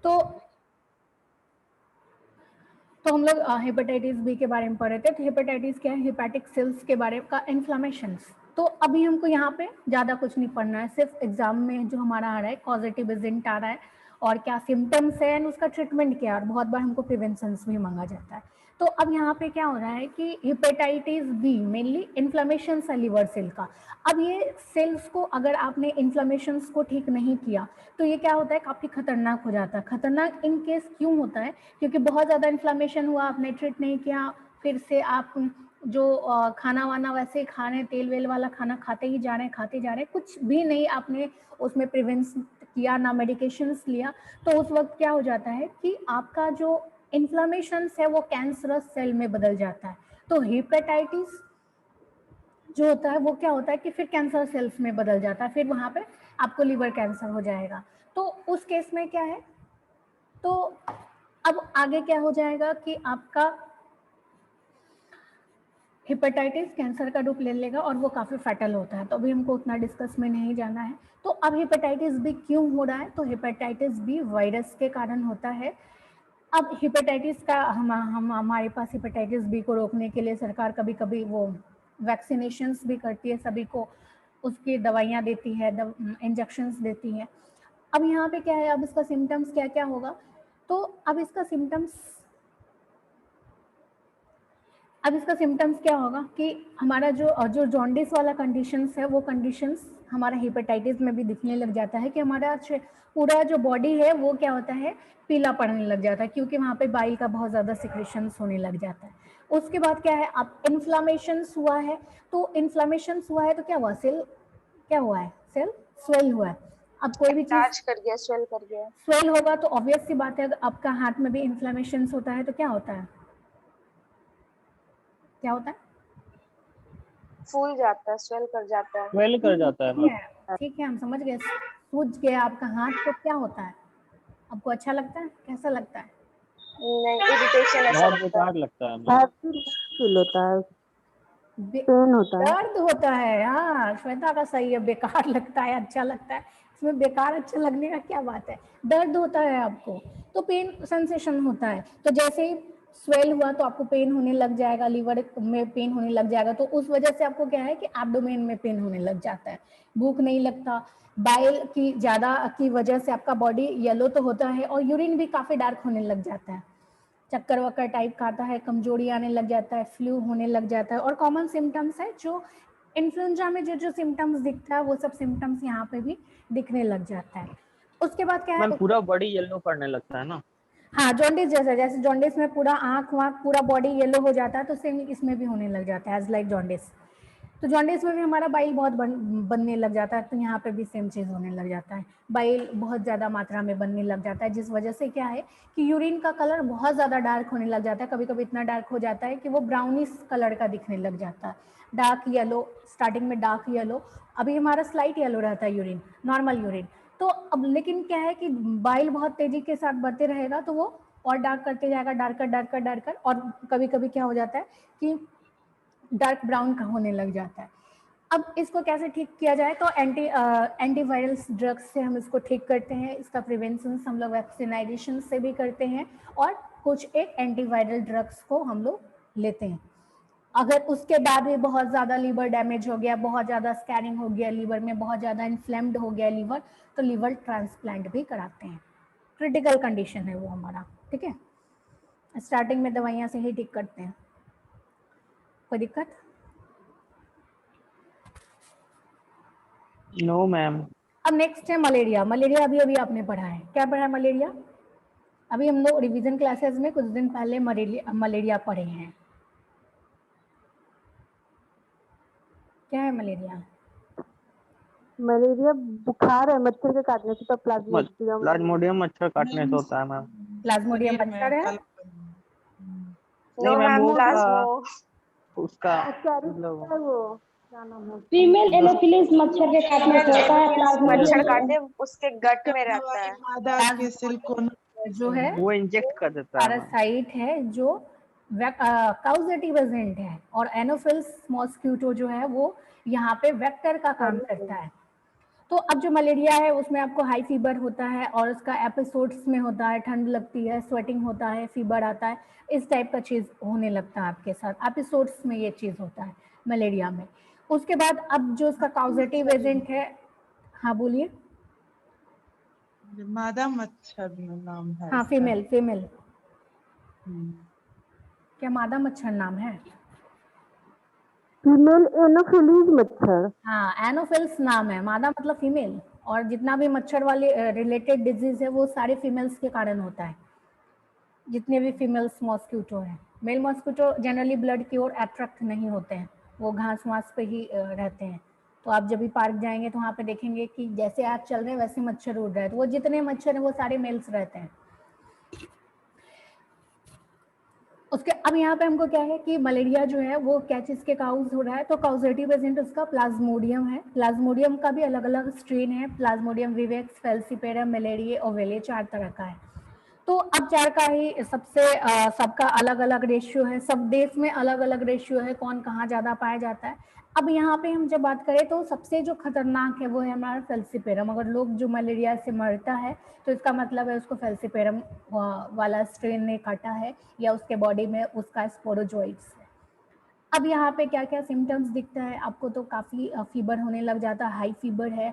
तो हम लोग हेपेटाइटिस बी के बारे में पढ़ रहे थे। तो हेपेटाइटिस क्या है? हेपेटिक सेल्स के बारे का इन्फ्लेमेशंस। तो अभी हमको यहाँ पे ज़्यादा कुछ नहीं पढ़ना है, सिर्फ एग्जाम में जो हमारा आ रहा है कॉजेटिव एजेंट आ रहा है और क्या सिम्टम्स है एंड उसका ट्रीटमेंट क्या है, और बहुत बार हमको प्रिवेंशंस भी मांगा जाता है। तो अब यहाँ पे क्या हो रहा है कि हेपेटाइटिस बी मेनली इन्फ्लेमेशन है लीवर सेल का। अब ये सेल्स को अगर आपने इन्फ्लेमेशंस को ठीक नहीं किया तो ये क्या होता है, काफ़ी खतरनाक हो जाता है। खतरनाक इन केस क्यों होता है? क्योंकि बहुत ज़्यादा इन्फ्लेमेशन हुआ, आपने ट्रीट नहीं किया, फिर से आप जो खाना वाना वैसे ही खा रहे हैं, तेल वेल वाला खाना खाते ही जा रहे हैं, खाते जा रहे हैं, कुछ भी नहीं आपने उसमें प्रिवेंशन किया, ना मेडिकेशंस लिया, तो उस वक्त क्या हो जाता है कि आपका जो इन्फ्लेमेशन है वो कैंसरस सेल में बदल जाता है। तो हेपेटाइटिस जो होता है वो क्या होता है कि फिर कैंसर सेल्स में बदल जाता है, फिर वहां पे आपको लीवर कैंसर हो जाएगा। तो उस केस में क्या है, तो अब आगे क्या हो जाएगा कि आपका हेपेटाइटिस कैंसर का रूप ले लेगा और वो काफ़ी फैटल होता है। तो अभी हमको उतना डिस्कस में नहीं जाना है। तो अब हेपेटाइटिस बी क्यों हो रहा है? तो हेपेटाइटिस बी वायरस के कारण होता है। अब हेपेटाइटिस का हमारे पास हेपेटाइटिस बी को रोकने के लिए सरकार कभी कभी वो वैक्सीनेशंस भी करती है, सभी को उसकी दवाइयाँ देती है, इंजेक्शंस देती है। अब यहाँ पे क्या है, अब इसका सिम्टम्स क्या क्या होगा? तो अब इसका सिम्टम्स क्या होगा कि हमारा जो जॉन्डिस वाला कंडीशंस है वो कंडीशंस हमारा हेपेटाइटिस में भी दिखने लग जाता है कि हमारा पूरा जो बॉडी है वो क्या होता है, पीला पड़ने लग जाता है, क्योंकि वहाँ पे बाइल का बहुत ज़्यादा सिक्रेशंस होने लग जाता है। उसके बाद क्या है, अब इन्फ्लामेशंस हुआ है, तो इन्फ्लामेशंस हुआ है तो क्या हुआ, सेल क्या हुआ है, सेल स्वेल हुआ है। अब कोई भी चीज़ स्वेल कर गया, स्वेल होगा तो ऑब्वियस सी बात है, अगर आपका हाथ में भी इन्फ्लामेशंस होता है तो क्या होता है, क्या होता है, फूल जाता है, स्वेल कर जाता है, स्वेल कर जाता है। ठीक है, हम समझ गए। सूज गया आपका हाथ तो क्या होता है, आपको अच्छा लगता है, कैसा लगता है? नहीं, इरिटेशन ऐसा बहुत लगता है, बेकार लगता है। फील होता है, पेन होता है, दर्द होता है। हाँ, श्वेता का सही है, बेकार लगता है, अच्छा लगता है, इसमें बेकार अच्छा लगने का क्या बात है, दर्द होता है आपको, तो पेन सेंसेशन होता है। तो जैसे ही स्वेल हुआ तो आपको पेन होने लग जाएगा, लीवर में पेन होने लग जाएगा, तो उस वजह से आपको क्या है कि एब्डोमेन में पेन होने लग जाता है, भूख नहीं लगता, बाइल की ज़्यादा की वजह से आपका बॉडी येलो तो होता है और यूरिन भी काफ़ी डार्क होने लग जाता है, चक्कर वक्कर टाइप का आता है, कमजोरी आने लग जाता है, फ्लू होने लग जाता है, और कॉमन सिम्टम्स है जो इन्फ्लुएंजा में जो सिम्टम्स दिखता है वो सब सिम्टम्स यहाँ पे भी दिखने लग जाता है। उसके बाद क्या है, मैम पूरा बॉडी येलो पड़ने लगता है ना? हाँ, जॉन्डिस जैसा, जैसे जॉन्डिस में पूरा आँख वाँख पूरा बॉडी येलो हो जाता है, तो सेम इसमें भी होने लग जाता है एज लाइक जॉन्डिस। तो जॉन्डिस में भी हमारा बाइल बहुत बनने लग जाता है, तो यहाँ पे भी सेम चीज़ होने लग जाता है, बाइल बहुत ज़्यादा मात्रा में बनने लग जाता है, जिस वजह से क्या है कि यूरिन का कलर बहुत ज़्यादा डार्क होने लग जाता है, कभी कभी इतना डार्क हो जाता है कि वो ब्राउनिश कलर का दिखने लग जाता है, डार्क येलो, स्टार्टिंग में डार्क येलो, अभी हमारा स्लाइट येलो रहता है यूरिन, नॉर्मल यूरिन। तो अब लेकिन क्या है कि बाइल बहुत तेजी के साथ बढ़ते रहेगा तो वो और डार्क करते जाएगा, डार्कर डार्कर डार्कर, और कभी कभी क्या हो जाता है कि डार्क ब्राउन का होने लग जाता है। अब इसको कैसे ठीक किया जाए, तो एंटीवायरल ड्रग्स से हम इसको ठीक करते हैं, इसका प्रिवेंशन हम लोग वैक्सीनाइजेशन से भी करते हैं, और कुछ एक एंटीवायरल ड्रग्स को हम लोग लेते हैं। अगर उसके बाद भी बहुत ज़्यादा लीवर डैमेज हो गया, बहुत ज़्यादा स्कैनिंग हो गया लीवर में, बहुत ज़्यादा इन्फ्लेम्ड हो गया लीवर, तो लीवर ट्रांसप्लांट भी कराते हैं, क्रिटिकल कंडीशन है वो हमारा, ठीक है। स्टार्टिंग में दवाइयाँ से ही ठीक करते हैं, कोई दिक्कत? No ma'am. अब नेक्स्ट है मलेरिया। मलेरिया अभी अभी आपने पढ़ा है, क्या पढ़ा है मलेरिया? अभी हम लोग रिवीजन क्लासेस में कुछ दिन पहले मलेरिया पढ़े हैं। क्या है मलेरिया? मलेरिया बुखार है मच्छर के काटने से, तो प्लाज्मोडियम प्लाज्मोडियम मच्छर काटने से होता है मैम। प्लाज्मोडियम मच्छर है? नहीं मैम, वो उसका मतलब वो क्या नाम है, फीमेल एनोफिलिस मच्छर के काटने से होता है मच्छर प्लाज्मोडियम। काटे उसके गट में रहता है, जो है वो इंजेक्ट कर देता है मैम। पैरासाइट है जो काउजेटिव एजेंट है, और एनोफिल्स मॉस्क्यूटो जो है वो यहाँ पे वेक्टर का काम करता है। तो अब जो मलेरिया है उसमें आपको हाई फीवर होता है और उसका एपिसोड्स में होता है, ठंड लगती है, स्वेटिंग होता है, फीवर आता है, इस टाइप का चीज़ होने लगता है आपके साथ, एपिसोड्स में ये चीज़ होता है मलेरिया में। उसके बाद अब जो उसका कॉजेटिव एजेंट है, हाँ बोलिए। मादा मच्छर नाम है हाँ, इसका। फीमेल। हम्म। क्या मादा मच्छर नाम है? फीमेल एनोफिलीज मच्छर। हाँ, एनोफिल्स नाम है, मादा मतलब फीमेल, और जितना भी मच्छर वाले रिलेटेड डिजीज है वो सारे फीमेल्स के कारण होता है, जितने भी फीमेल्स मॉस्किटो हैं। मेल मॉस्किटो जनरली ब्लड की ओर अट्रैक्ट नहीं होते हैं, वो घास वास पे ही रहते हैं। तो आप जब भी पार्क जाएंगे तो वहाँ पे देखेंगे कि जैसे आप चल रहे हैं वैसे मच्छर उड़ रहे हैं, तो वो जितने मच्छर हैं वो सारे मेल्स रहते हैं। उसके अब यहाँ पे हमको क्या है कि मलेरिया जो है वो क्या चीज़ के काउज हो रहा है, तो कॉजेटिव एजेंट उसका प्लाज्मोडियम है। प्लाज्मोडियम का भी अलग अलग स्ट्रेन है, प्लाज्मोडियम विवेक्स, फेल्सीपेरम, मलेरिया ओवेले, 4 तरह का है। तो अब 4 का ही सबसे सबका अलग अलग रेशियो है, सब देश में अलग अलग रेशियो है, कौन कहाँ ज़्यादा पाया जाता है। अब यहाँ पे हम जब बात करें तो सबसे जो खतरनाक है वो है हमारा फेल्सीपेरम। अगर लोग जो मलेरिया से मरता है तो इसका मतलब है उसको फेल्सीपेरम वाला स्ट्रेन ने काटा है या उसके बॉडी में उसका स्पोरोजोइट्स है। अब यहाँ पे क्या क्या सिम्टम्स दिखता है आपको, तो काफ़ी फीवर होने लग जाता है, हाई फीवर है,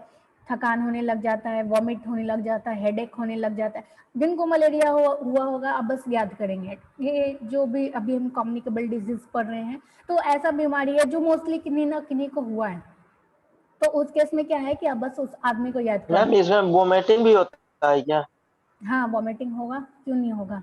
थकान होने लग जाता है, वॉमिट होने लग जाता है, हेडेक होने लग जाता है। जिनको मलेरिया हुआ होगा आप बस याद करेंगे, ये जो भी अभी हम कम्युनिकेबल डिजीज पढ़ रहे हैं, तो ऐसा बीमारी है जो मोस्टली किन्हीं ना किन्हीं को हुआ है। तो उस केस में क्या है कि आप बस उस आदमी को याद मैम करें। इसमें वोमिटिंग भी होता है क्या? हाँ, वॉमिटिंग होगा, क्यों नहीं होगा।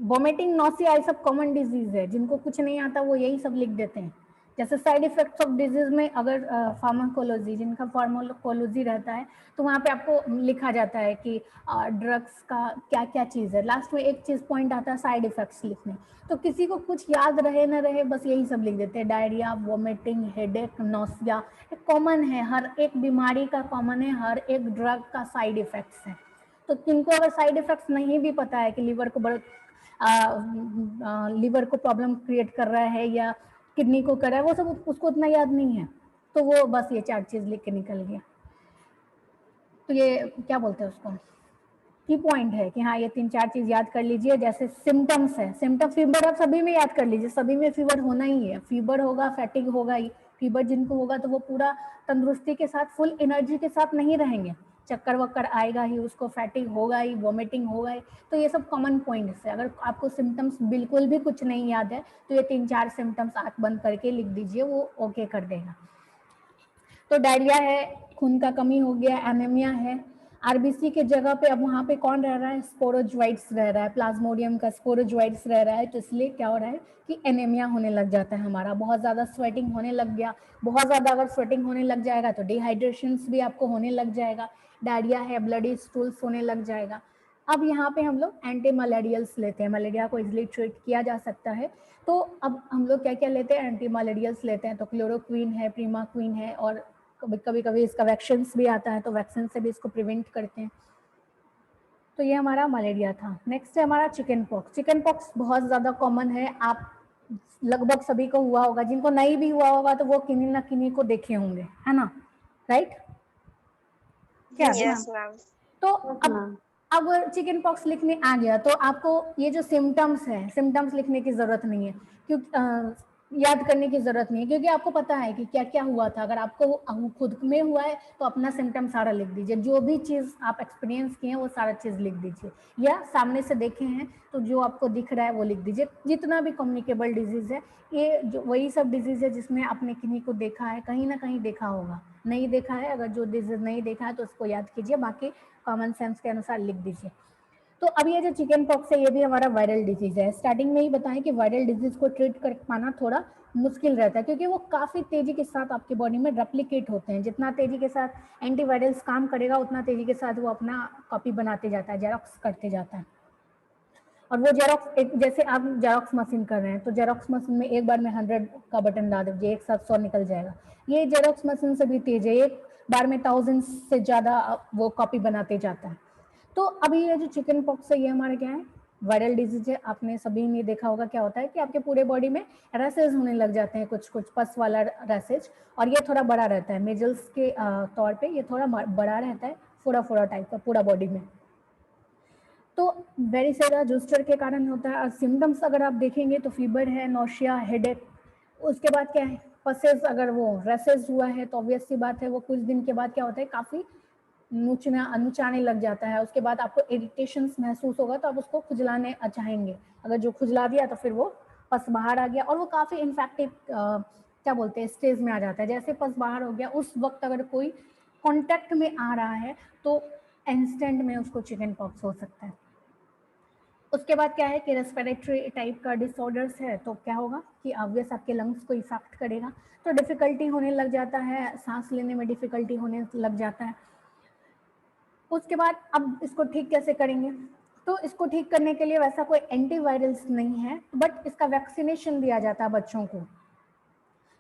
वॉमिटिंग, नॉसिया, ये सब कॉमन डिजीज है, जिनको कुछ नहीं आता वो यही सब लिख देते हैं। जैसे साइड इफेक्ट्स ऑफ डिजीज में अगर फार्माकोलॉजी, जिनका फार्माकोलॉजी रहता है, तो वहाँ पे आपको लिखा जाता है कि ड्रग्स का क्या क्या चीज़ है, लास्ट में एक चीज़ पॉइंट आता है साइड इफेक्ट्स लिखने। तो किसी को कुछ याद रहे ना रहे बस यही सब लिख देते हैं, diarrhoea, vomiting, headache, nausea, common है, हर एक बीमारी का कॉमन है, हर एक ड्रग का साइड इफेक्ट्स है। तो किनको अगर साइड इफेक्ट्स नहीं भी पता है कि लीवर को लीवर को प्रॉब्लम क्रिएट कर रहा है या किडनी को कर रहा है, वो सब उसको उतना याद नहीं है, तो वो बस ये 4 चीज लिख के निकल गया। तो ये क्या बोलते हैं उसको, की पॉइंट है कि हाँ ये 3-4 चीज याद कर लीजिए। जैसे सिम्टम्स है, सिम्टम फीवर आप सभी में याद कर लीजिए, सभी में फीवर होना ही है, फीवर होगा, फैटिग होगा ही। फीवर जिनको होगा तो वो पूरा तंदुरुस्ती के साथ, फुल एनर्जी के साथ नहीं रहेंगे, चक्कर वक्कर आएगा ही, उसको फैटिग होगा ही, वॉमिटिंग होगा ही। तो ये सब कॉमन पॉइंट्स है। अगर आपको सिम्टम्स बिल्कुल भी कुछ नहीं याद है तो ये 3-4 सिम्टम्स आंख बंद करके लिख दीजिए, वो ओके कर देगा। तो डायरिया है, खून का कमी हो गया, एनीमिया है। आरबीसी के जगह पे अब वहाँ पे कौन रह रहा है, स्पोरोजोइट्स रह रहा है, प्लाज्मोडियम का स्पोरोजोइट्स रह रहा है। तो इसलिए क्या हो रहा है कि एनीमिया होने लग जाता है हमारा, बहुत ज़्यादा स्वेटिंग होने लग गया। बहुत ज़्यादा अगर स्वेटिंग होने लग जाएगा तो डिहाइड्रेशंस भी आपको होने लग जाएगा। डायरिया है, ब्लडी स्टूल्स होने लग जाएगा। अब यहाँ पे हम लोग एंटी मलेरियल्स लेते हैं, मलेरिया को इजिली ट्रीट किया जा सकता है। तो अब हम लोग क्या क्या लेते हैं, एंटी मलेरियल्स लेते हैं। तो क्लोरोक्वीन है, प्रीमाक्वीन है, और कभी कभी इसका वैक्सीन भी आता है, तो वैक्सीन से भी इसको प्रिवेंट करते हैं। तो ये हमारा मलेरिया था। नेक्स्ट है हमारा चिकन पॉक्स। चिकन पॉक्स बहुत ज़्यादा कॉमन है, आप लगभग सभी को हुआ होगा, जिनको नहीं भी हुआ होगा तो वो किन्हीं ना किन्हीं को देखे होंगे, है ना, राइट? क्या यस मैम। तो अब चिकन पॉक्स लिखने आ गया तो आपको ये जो सिम्टम्स है, सिम्टम्स लिखने की जरूरत नहीं है, क्योंकि याद करने की जरूरत नहीं है, क्योंकि आपको पता है कि क्या क्या हुआ था। अगर आपको खुद में हुआ है तो अपना सिम्टम सारा लिख दीजिए, जो भी चीज़ आप एक्सपीरियंस किए हैं वो सारा चीज़ लिख दीजिए, या सामने से देखे हैं तो जो आपको दिख रहा है वो लिख दीजिए। जितना भी कम्युनिकेबल डिजीज़ है, ये जो वही सब डिजीज़ है जिसमें आपने किन्हीं को देखा है, कहीं ना कहीं देखा होगा। नहीं देखा है, अगर जो डिजीज़ नहीं देखा है तो उसको याद कीजिए, बाकी कॉमन सेंस के अनुसार लिख दीजिए। तो अब ये जो चिकन पॉक्स है ये भी हमारा वायरल डिजीज है। स्टार्टिंग में ही बताएं कि वायरल डिजीज को ट्रीट कर पाना थोड़ा मुश्किल रहता है, क्योंकि वो काफ़ी तेज़ी के साथ आपके बॉडी में रेप्लिकेट होते हैं। जितना तेज़ी के साथ एंटीवायरल्स काम करेगा उतना तेज़ी के साथ वो अपना कॉपी बनाते जाता है, जेरोक्स करते जाता है। और वो जेरोक्स, जैसे आप जेरोक्स मशीन कर रहे हैं तो जेरोक्स मशीन में एक बार में 100 का बटन डाल दीजिए, एक साथ 100 निकल जाएगा। ये जेरोक्स मशीन से भी तेज है, एक बार में 1000 से ज़्यादा वो कॉपी बनाते जाता है। तो अभी ये जो चिकन पॉक्स है ये हमारा क्या है, वायरल डिजीज है, आपने सभी ने देखा होगा क्या होता है कि आपके पूरे बॉडी में रैसेज होने लग जाते हैं, कुछ कुछ पस वाला रैसेज, और ये थोड़ा बड़ा रहता है, मेजल्स के तौर पे ये थोड़ा बड़ा रहता है, फोड़ा फोड़ा टाइप का पूरा बॉडी में। तो वेरिसेला जोस्टर के कारण होता है। और सिम्टम्स अगर आप देखेंगे तो फीवर है, नौशिया, हेडेक, उसके बाद क्या है पसेस, अगर वो रैसेज हुआ है तो ऑब्वियस सी बात है वो कुछ दिन के बाद क्या होता है काफ़ी नुचाने लग जाता है। उसके बाद आपको इरिटेशंस महसूस होगा तो आप उसको खुजलाने चाहेंगे, अगर जो खुजला दिया तो फिर वो पस बाहर आ गया और वो काफ़ी इन्फेक्टिव क्या बोलते हैं स्टेज में आ जाता है। जैसे पस बाहर हो गया उस वक्त अगर कोई कॉन्टैक्ट में आ रहा है तो इंस्टेंट में उसको चिकन पॉक्स हो सकता है। उसके बाद क्या है कि रेस्पिरेटरी टाइप का डिसऑर्डर्स है तो क्या होगा कि ऑब्वियस आपके लंग्स को इफेक्ट करेगा, तो डिफिकल्टी होने लग जाता है, सांस लेने में डिफिकल्टी होने लग जाता है। उसके बाद अब इसको ठीक कैसे करेंगे, तो इसको ठीक करने के लिए वैसा कोई एंटीवायरल्स नहीं है, बट इसका वैक्सीनेशन दिया जाता है बच्चों को।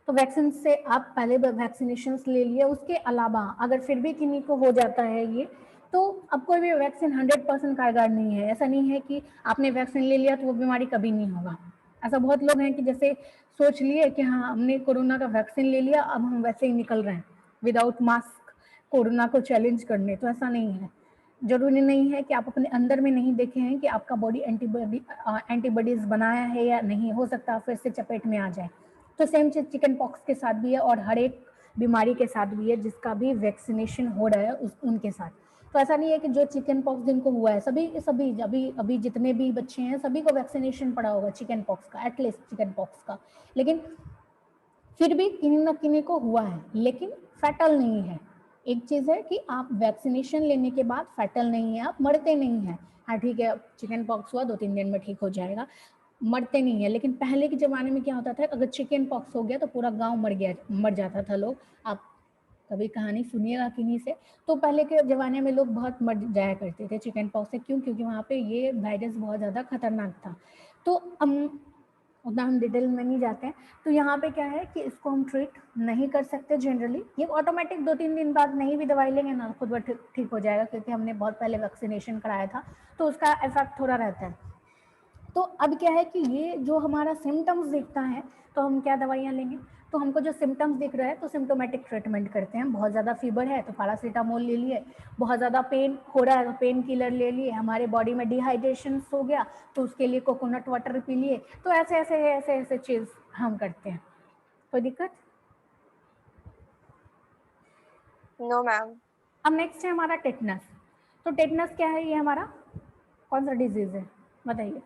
तो वैक्सीन से आप पहले वैक्सीनेशन ले लिए, उसके अलावा अगर फिर भी किन्हीं को हो जाता है ये, तो अब कोई भी वैक्सीन 100% कारगर नहीं है। ऐसा नहीं है कि आपने वैक्सीन ले लिया तो वो बीमारी कभी नहीं होगा। ऐसा बहुत लोग हैं कि जैसे सोच लिए कि हाँ हमने कोरोना का वैक्सीन ले लिया, अब हम वैसे ही निकल रहे हैं विदाउट मास्क कोरोना को चैलेंज करने, तो ऐसा नहीं है। जरूरी नहीं है कि आप अपने अंदर में नहीं देखे हैं कि आपका बॉडी एंटीबॉडीज बनाया है या नहीं, हो सकता है फिर से चपेट में आ जाए। तो सेम चीज चिकन पॉक्स के साथ भी है और हर एक बीमारी के साथ भी है जिसका भी वैक्सीनेशन हो रहा है उनके साथ। तो ऐसा नहीं है कि जो चिकन पॉक्स जिनको हुआ है सभी अभी जितने भी बच्चे हैं सभी को वैक्सीनेशन पड़ा होगा चिकन पॉक्स का, एटलीस्ट चिकन पॉक्स का, लेकिन फिर भी किन्हीं ना किन्हीं को हुआ है, लेकिन फैटल नहीं है। एक चीज है कि आप वैक्सीनेशन लेने के बाद फैटल नहीं है, आप मरते नहीं है। हाँ ठीक है चिकन पॉक्स हुआ 2-3 दिन में ठीक हो जाएगा, मरते नहीं है। लेकिन पहले के ज़माने में क्या होता था, अगर चिकन पॉक्स हो गया तो पूरा गांव मर जाता था लोग। आप कभी कहानी सुनिएगा किन्हीं से, तो पहले के ज़माने में लोग बहुत मर जाया करते थे चिकन पॉक्स से। क्यों? क्योंकि वहाँ पे ये वायरस बहुत ज़्यादा खतरनाक था। तो उतना हम डिटेल में नहीं जाते हैं। तो यहाँ पे क्या है कि इसको हम ट्रीट नहीं कर सकते जनरली, ये ऑटोमेटिक 2-3 दिन बाद नहीं भी दवाई लेंगे ना खुद ब ठीक हो जाएगा, क्योंकि हमने बहुत पहले वैक्सीनेशन कराया था तो उसका इफेक्ट थोड़ा रहता है। तो अब क्या है कि ये जो हमारा सिम्टम्स दिखता है तो हम क्या दवाइयाँ लेंगे, तो हमको जो सिम्टम्स दिख रहा है तो सिम्टोमेटिक ट्रीटमेंट करते हैं। बहुत ज़्यादा फीवर है तो पैरासीटामोल ले लिए, बहुत ज़्यादा पेन हो रहा है तो पेन किलर ले लिए, हमारे बॉडी में डिहाइड्रेशन हो गया तो उसके लिए कोकोनट वाटर पी लिए। तो ऐसे ऐसे ऐसे ऐसे चीज़ हम करते हैं। कोई दिक्कत? No ma'am. अब नेक्स्ट है हमारा टेटनस। तो टेटनस क्या है, ये हमारा कौन सा डिजीज़ है बताइए?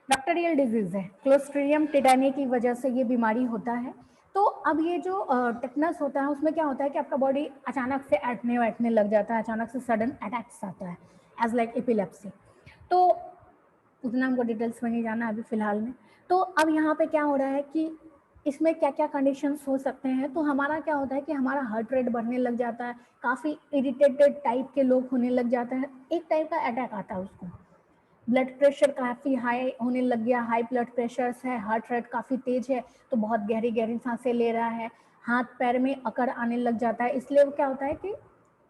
बैक्टीरियल डिजीज है, क्लोस्ट्रिडियम टेटानी की वजह से ये बीमारी होता है। तो अब ये जो टेटनस होता है उसमें क्या होता है कि आपका बॉडी अचानक से ऐठने लग जाता है, अचानक से सडन अटैक्स आता है एज लाइक एपिलेप्सी। तो उतना हमको डिटेल्स में नहीं जाना अभी फिलहाल में। तो अब यहाँ पे क्या हो रहा है कि इसमें क्या क्या कंडीशंस हो सकते हैं। तो हमारा क्या होता है कि हमारा हार्ट रेट बढ़ने लग जाता है, काफ़ी इरिटेटेड टाइप के लोग होने लग जाते हैं, एक टाइप का अटैक आता है उसको। ब्लड प्रेशर काफ़ी हाई होने लग गया, हाई ब्लड प्रेशर है, हार्ट रेट काफ़ी तेज है तो बहुत गहरी गहरी सांसें ले रहा है, हाथ पैर में अकड़ आने लग जाता है। इसलिए वो क्या होता है कि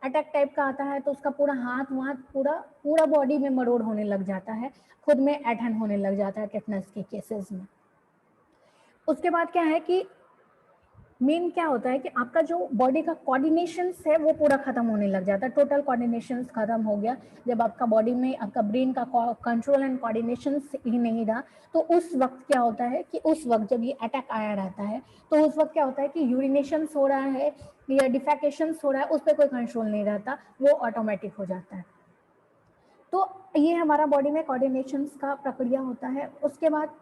अटैक टाइप का आता है तो उसका पूरा हाथ वहाँ पूरा बॉडी में मरोड़ होने लग जाता है, खुद में ऐठन होने लग जाता है टेटनस के केसेस में। उसके बाद क्या है कि मेन क्या होता है कि आपका जो बॉडी का कोऑर्डिनेशन है वो पूरा खत्म होने लग जाता है, टोटल कोऑर्डिनेशन खत्म हो गया। जब आपका बॉडी में आपका ब्रेन का कंट्रोल एंड कोऑर्डिनेशन ही नहीं रहा तो उस वक्त क्या होता है कि उस वक्त जब ये अटैक आया रहता है तो उस वक्त क्या होता है कि यूरिनेशन हो रहा है या डिफेकेशन हो रहा है, उस पर कोई कंट्रोल नहीं रहता, वो ऑटोमेटिक हो जाता है। तो ये हमारा बॉडी में कोऑर्डिनेशन का प्रक्रिया होता है। उसके बाद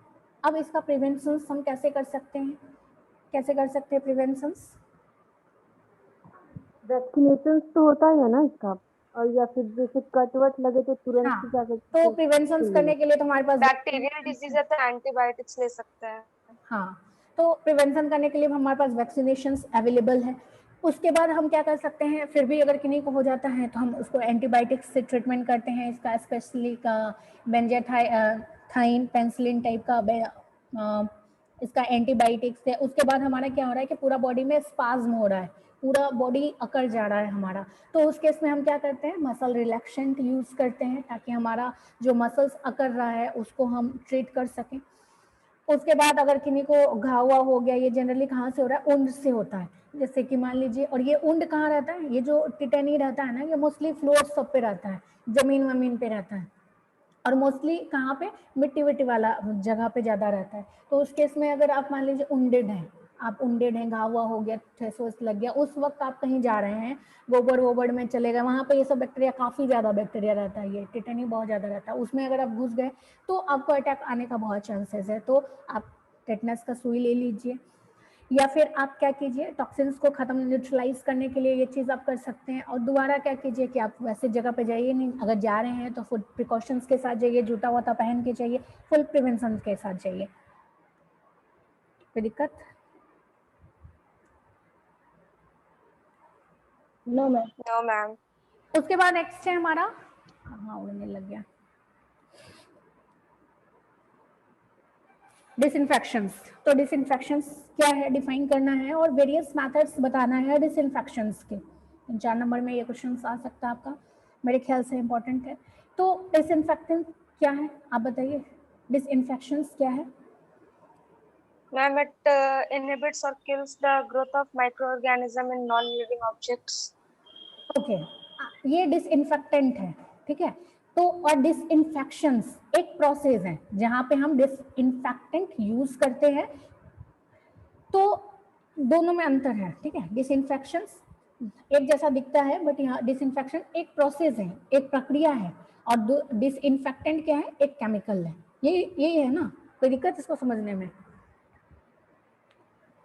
अब इसका प्रिवेंशन हम कैसे कर सकते हैं, कैसे कर सकते हैं प्रिवेंशंस? वैक्सीनेशन तो होता है ना इसका, और या फिर जैसे कट वट लगे तो तुरंत हाँ, ही जाकर तो प्रिवेंशंस करने के लिए तो हमारे पास बैक्टीरियल डिजीज है तो एंटीबायोटिक्स ले सकते हैं। हाँ, तो प्रिवेंशन करने के लिए हमारे पास वैक्सीनेशंस अवेलेबल है। उसके बाद हम क्या कर सकते हैं, फिर भी अगर किन्हीं को हो जाता है तो हम उसको एंटीबायोटिक्स से ट्रीटमेंट करते हैं। इसका स्पेशली का बेंजाथाइन पेनिसिलिन टाइप का इसका एंटीबायोटिक्स है। उसके बाद हमारा क्या हो रहा है कि पूरा बॉडी में स्पाज्म हो रहा है, पूरा बॉडी अकड़ जा रहा है हमारा, तो उस केस में हम क्या करते हैं, मसल रिलैक्सेंट यूज करते हैं ताकि हमारा जो मसल्स अकड़ रहा है उसको हम ट्रीट कर सकें। उसके बाद अगर किन्हीं को घाव हुआ हो गया, ये जनरली कहाँ से हो रहा है, उंड से होता है, जैसे कि मान लीजिए, और ये उंड कहाँ रहता है, ये जो टिटेनी रहता है ना, ये मोस्टली फ्लोर सब पे रहता है, जमीन वमीन पे रहता है, और मोस्टली कहाँ पे, मिट्टी विट्टी वाला जगह पे ज्यादा रहता है। तो उस केस में अगर आप मान लीजिए उंडेड हैं, आप उंडेड हैं, घाव हुआ हो गया, ठेस वेस लग गया, उस वक्त आप कहीं जा रहे हैं, गोबर वोबर में चले गए, वहाँ पे ये सब बैक्टीरिया, काफी ज्यादा बैक्टीरिया रहता है, ये टिटेनी बहुत ज्यादा रहता है, उसमें अगर आप घुस गए तो आपको अटैक आने का बहुत चांसेस है। तो आप टेटनस का सुई ले लीजिए, या फिर आप क्या कीजिए, टॉक्सिन्स को खत्म न्यूट्रलाइज करने के लिए ये चीज़ आप कर सकते हैं। और दोबारा क्या कीजिए कि आप वैसे जगह पे जाइए नहीं, अगर जा रहे हैं तो फुल प्रिकॉशंस के साथ जाइए, जूता वूता पहन के जाइए, फुल प्रिवेंशन के साथ जाइए। कोई दिक्कत? No ma'am. No ma'am. उसके बाद नेक्स्ट है हमारा, हाँ उड़ने लग गया, डिसइंफेक्शंस। तो डिसइंफेक्शंस क्या है, डिफाइन करना है और वेरियस मेथड्स बताना है डिसइंफेक्शंस के। 4 नंबर में ये क्वेश्चन आ सकता है आपका, मेरे ख्याल से इम्पोर्टेंट है। तो डिसइंफेक्टेंट क्या है आप बताइए, डिसइंफेक्शंस क्या है? Ma'am, it inhibits or kills the growth of microorganism in non-living objects. Okay, ये डिसइंफेक्टेंट है, ठीक है। तो और डिसइंफेक्शंस एक प्रोसेस है जहां पे हम डिसइंफेक्टेंट यूज करते हैं, तो दोनों में अंतर है, ठीक है। डिसइंफेक्शंस एक जैसा दिखता है, बट यहाँ डिसइंफेक्शन एक प्रोसेस है, एक प्रक्रिया है, और डिसइंफेक्टेंट क्या है, एक केमिकल है। यही है ना, कोई दिक्कत इसको समझने में?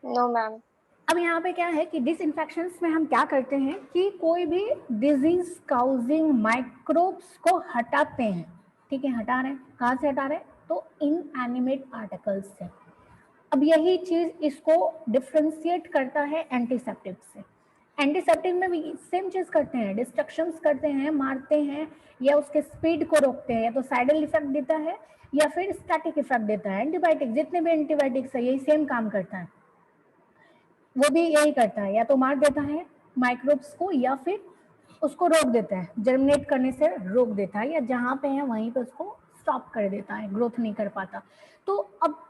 No ma'am. अब यहाँ पे क्या है कि डिसइंफेक्शंस में हम क्या करते हैं कि कोई भी डिजीज काउजिंग माइक्रोब्स को हटाते हैं, ठीक है, हटा रहे हैं, कहाँ से हटा रहे हैं, तो इनएनिमेट पार्टिकल्स से। अब यही चीज इसको डिफ्रेंशिएट करता है एंटीसेप्टिक से। एंटीसेप्टिक में भी सेम चीज करते हैं, डिस्ट्रक्शंस करते हैं, मारते हैं, या उसके स्पीड को रोकते हैं, या तो साइडल इफेक्ट देता है या फिर स्टैटिक इफेक्ट देता है। एंटीबायोटिक जितने भी एंटीबायोटिक्स है यही सेम काम करता है, वो भी यही करता है, या तो मार देता है माइक्रोब्स को या फिर उसको रोक देता है, जर्मिनेट करने से रोक देता है, या जहाँ पे है वहीं पे उसको स्टॉप कर देता है, ग्रोथ नहीं कर पाता। तो अब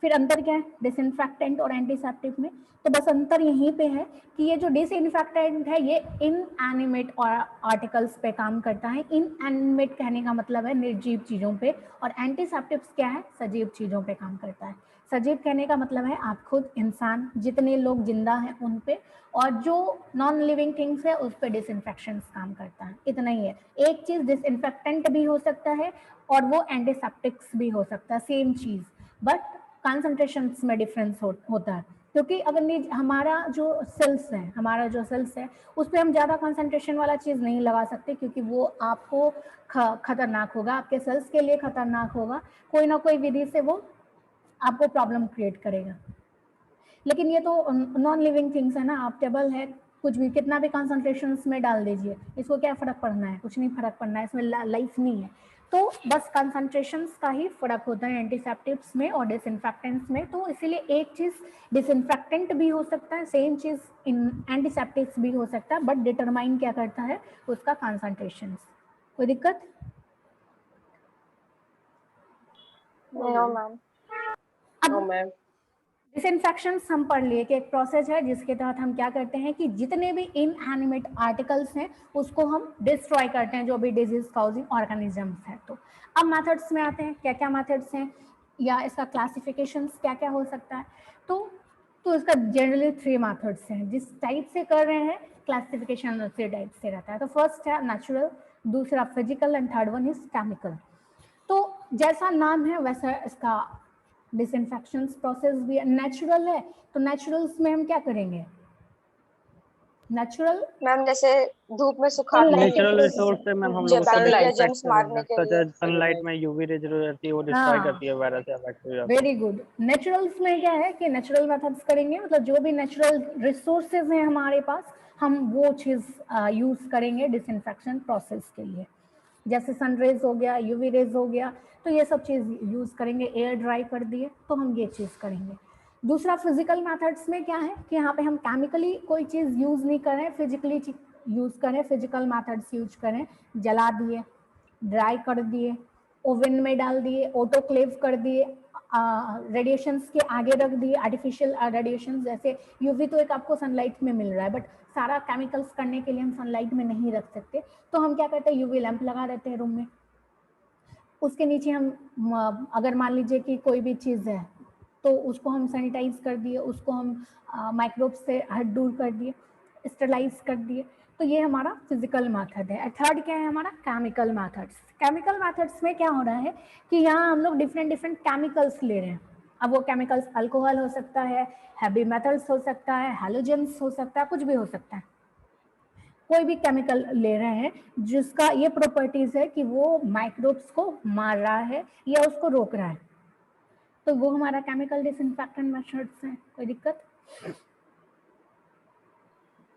फिर अंतर क्या है डिसइंफेक्टेंट और एंटीसेप्टिक में? तो बस अंतर यहीं पे है कि ये जो डिसइंफेक्टेंट है ये इनएनिमेट आर्टिकल्स पे काम करता है। इनएनिमेट कहने का मतलब है निर्जीव चीजों पे, और एंटीसेप्टिक्स क्या है, सजीव चीजों पे काम करता है। सजीव कहने का मतलब है आप खुद, इंसान, जितने लोग जिंदा हैं उन पे, और जो नॉन लिविंग थिंग्स है उस पे डिसइंफेक्शन काम करता है। इतना ही है। एक चीज डिसइंफेक्टेंट भी हो सकता है और वो एंटीसेप्टिक्स भी हो सकता है, सेम चीज, बट कंसंट्रेशंस में डिफरेंस होता है। क्योंकि अगर हमारा जो सेल्स है उस पर हम ज़्यादा कंसंट्रेशन वाला चीज़ नहीं लगा सकते, क्योंकि वो आपको खतरनाक होगा, आपके सेल्स के लिए खतरनाक होगा, कोई ना कोई विधि से वो आपको प्रॉब्लम क्रिएट करेगा। लेकिन ये तो नॉन लिविंग थिंग्स है ना, आप टेबल है, कुछ भी कितना भी कंसंट्रेशन में डाल दीजिए, इसको क्या फर्क पड़ना है, कुछ नहीं फर्क पड़ना है, इसमें लाइफ नहीं है। तो बस कंसंट्रेशंस का ही फर्क होता है एंटीसेप्टिक्स में और डिसइंफेक्टेंट्स में। तो इसीलिए एक चीज डिसइंफेक्टेंट भी हो सकता है, सेम चीज एंटीसेप्टिक्स भी हो सकता है, बट डिटरमाइन क्या करता है, उसका कंसंट्रेशन। कोई दिक्कत? No ma'am. No ma'am. Disinfections हम पढ़ लिए कि एक प्रोसेस है जिसके तहत हम क्या करते हैं कि जितने भी इनएनिमेट आर्टिकल्स हैं उसको हम डिस्ट्रॉय करते हैं, जो भी डिजीज काउजिंग ऑर्गेनिजम्स है। तो अब मेथड्स में आते हैं, क्या क्या मेथड्स हैं या इसका क्लासिफिकेशंस क्या क्या हो सकता है। तो इसका जनरली 3 मेथड्स हैं, जिस टाइप से कर रहे हैं क्लासिफिकेशन उसी टाइप से रहता है। तो फर्स्ट है नेचुरल, दूसरा physical, and third one is chemical. तो जैसा नाम है वैसा इसका डिसइंफेक्शन प्रोसेस भी नेचुरल है। तो नेचुरल्स में हम क्या करेंगे, नेचुरल मैम जैसे धूप में सुखाते हैं नेचुरल रिसोर्स से मैम हम लोग उसको बैक्टीरिया डिसइंफेक्ट जर्म्स मारने के करेंगे, लिए। सच सनलाइट में यूवी रेज जो रहती है वो डिस्ट्रॉय करती है वायरस या बैक्टीरिया। Very good. नेचुरल्स में क्या है कि नेचुरल मेथड्स करेंगे, मतलब जो भी नेचुरल रिसोर्सेज हैं हमारे पास हम वो चीज यूज करेंगे डिसइंफेक्शन प्रोसेस के लिए। जैसे सनरेज हो गया, यूवी रेज हो गया, तो ये सब चीज यूज करेंगे। एयर ड्राई कर दिए तो हम ये चीज करेंगे। दूसरा फिजिकल मेथड्स में क्या है कि यहाँ पे हम केमिकली कोई चीज़ यूज़ नहीं कर रहे हैं, फिजिकली यूज़ करें, फिजिकल मेथड्स यूज करें, जला दिए, ड्राई कर दिए, ओवन में डाल दिए, ऑटोक्लेव कर दिए, रेडिएशंस के आगे रख दिए, आर्टिफिशियल रेडिएशन जैसे यूवी तो एक आपको सनलाइट में मिल रहा है, बट सारा केमिकल्स करने के लिए हम सनलाइट में नहीं रख सकते, तो हम क्या करते हैं यूवी लैंप लगा देते हैं रूम में, उसके नीचे हम अगर मान लीजिए कि कोई भी चीज़ है तो उसको हम सैनिटाइज कर दिए, उसको हम माइक्रोब से हट दूर कर दिए, स्टरलाइज कर दिए, तो ये हमारा फिजिकल मेथड है। थर्ड क्या है हमारा केमिकल मेथड्स। केमिकल मेथड्स में क्या हो रहा है कि यहाँ हम लोग डिफरेंट केमिकल्स ले रहे हैं। अब वो केमिकल्स अल्कोहल हो सकता है, हैवी मेटल्स हो सकता है, हैलोजेंस हो सकता है, कुछ भी हो सकता है, कोई भी केमिकल ले रहे हैं जिसका ये प्रॉपर्टीज है कि वो माइक्रोब्स को मार रहा है या उसको रोक रहा है, तो वो हमारा केमिकल डिसइंफेक्टेंट मेथड्स है। कोई दिक्कत?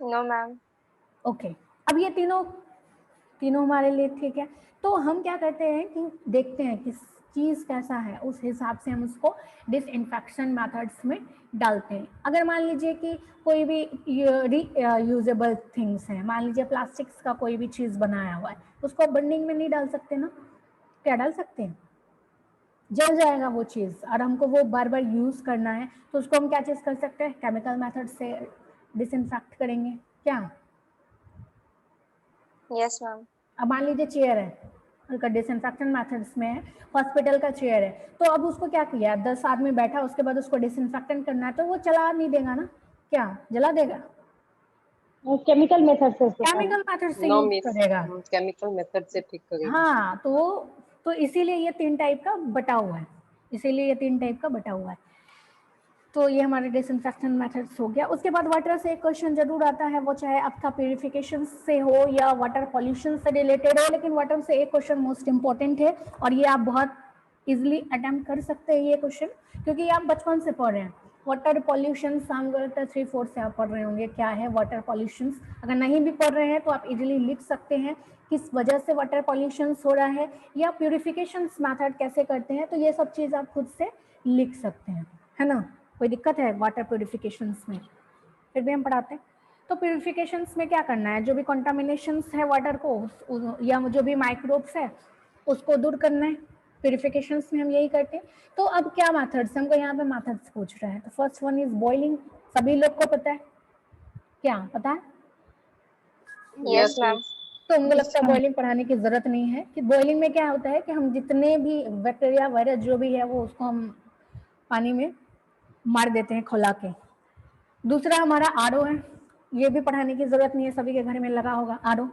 No ma'am. ओके, अब ये तीनों हमारे लिए ठीक है। तो हम क्या करते हैं कि देखते हैं कि चीज़ कैसा है, उस हिसाब से हम उसको डिसइंफेक्शन मेथड्स में डालते हैं। अगर मान लीजिए कि कोई भी यूजेबल थिंग्स है, मान लीजिए प्लास्टिक्स का कोई भी चीज़ बनाया हुआ है, उसको बर्निंग में नहीं डाल सकते ना, क्या डाल सकते हैं? जल जाएगा वो चीज़, और हमको वो बार बार यूज़ करना है, तो उसको हम क्या चीज़ कर सकते हैं, केमिकल मेथड से डिसइंफेक्ट करेंगे। क्या? Yes ma'am. अब मान लीजिए चेयर है, उनका डिसइंफेक्शन मेथड्स में है, हॉस्पिटल का चेयर है, तो अब उसको क्या किया, 10 आदमी बैठा, उसके बाद उसको डिसइंफेक्टेंट करना है, तो वो चला नहीं देगा ना, क्या जला देगा? केमिकल मेथड से केमिकल मेथड से नो यूज मिस, करेगा। केमिकल मेथड से ठीक करेगा। हाँ, तो इसीलिए ये 3 टाइप का बटा हुआ है, इसीलिए ये 3 टाइप का बटा हुआ है। तो ये हमारे डिसइंफेक्शन मेथड्स हो गया। उसके बाद वाटर से एक क्वेश्चन जरूर आता है, वो चाहे आपका प्यूरिफिकेशन से हो या वाटर पॉल्यूशन से रिलेटेड हो, लेकिन वाटर से एक क्वेश्चन मोस्ट इंपॉर्टेंट है, और ये आप बहुत इजीली अटेम्प्ट कर सकते हैं ये क्वेश्चन, क्योंकि आप बचपन से पढ़ रहे हैं। वाटर पॉल्यूशन सामगढ़ 3/4 से आप पढ़ रहे होंगे क्या है वाटर पॉल्यूशन। अगर नहीं भी पढ़ रहे हैं तो आप इजीली लिख सकते हैं किस वजह से वाटर पॉल्यूशन हो रहा है, या प्यूरिफिकेशन मेथड कैसे करते हैं, तो ये सब चीज़ आप खुद से लिख सकते हैं, है ना। कोई दिक्कत है वाटर प्यूरिफिकेशंस में? फिर भी हम पढ़ाते हैं। तो प्यूरिफिकेशंस में क्या करना है, जो भी कंटामिनेशंस है वाटर को या जो भी माइक्रोब्स है उसको दूर करना है। प्यूरिफिकेशंस में हम यही करते हैं। तो अब क्या मेथड्स, हमको यहाँ पे मेथड्स पूछ रहा है, तो फर्स्ट वन इज बॉइलिंग। सभी लोग को पता है, क्या पता है? Yes ma'am. तो हमको लगता है बॉइलिंग पढ़ाने की जरूरत नहीं है। कि बॉइलिंग में क्या होता है कि हम जितने भी बैक्टीरिया वायरस जो भी है वो उसको हम पानी में मार देते हैं खौला के। दूसरा हमारा आरओ है, ये भी पढ़ाने की जरूरत नहीं है, सभी के घर में लगा होगा आरओ।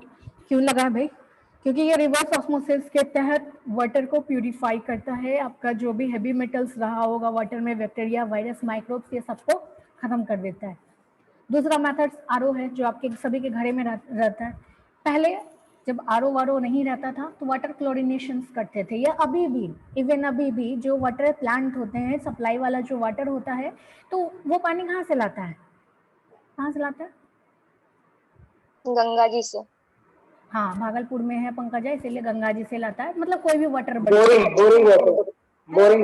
क्यों लगा है भाई? क्योंकि ये रिवर्स ऑस्मोसिस के तहत वाटर को प्यूरिफाई करता है, आपका जो भी हैवी मेटल्स रहा होगा वाटर में, बैक्टीरिया वायरस माइक्रोब्स, ये सबको खत्म कर देता है। दूसरा मेथड्स आरओ है, जो आपके सभी के घरे में रहता है। पहले जब आरओ वारो नहीं रहता था तो वाटर क्लोरिनेशंस करते थे, या अभी भी, इवन अभी भी जो वाटर प्लांट होते हैं, सप्लाई वाला जो वाटर होता है, तो वो पानी कहाँ से लाता है? कहाँ से लाता है? गंगा जी से। हाँ, भागलपुर में है पंकजा, इसीलिए गंगा जी से लाता है। मतलब कोई भी वाटर, बोरिंग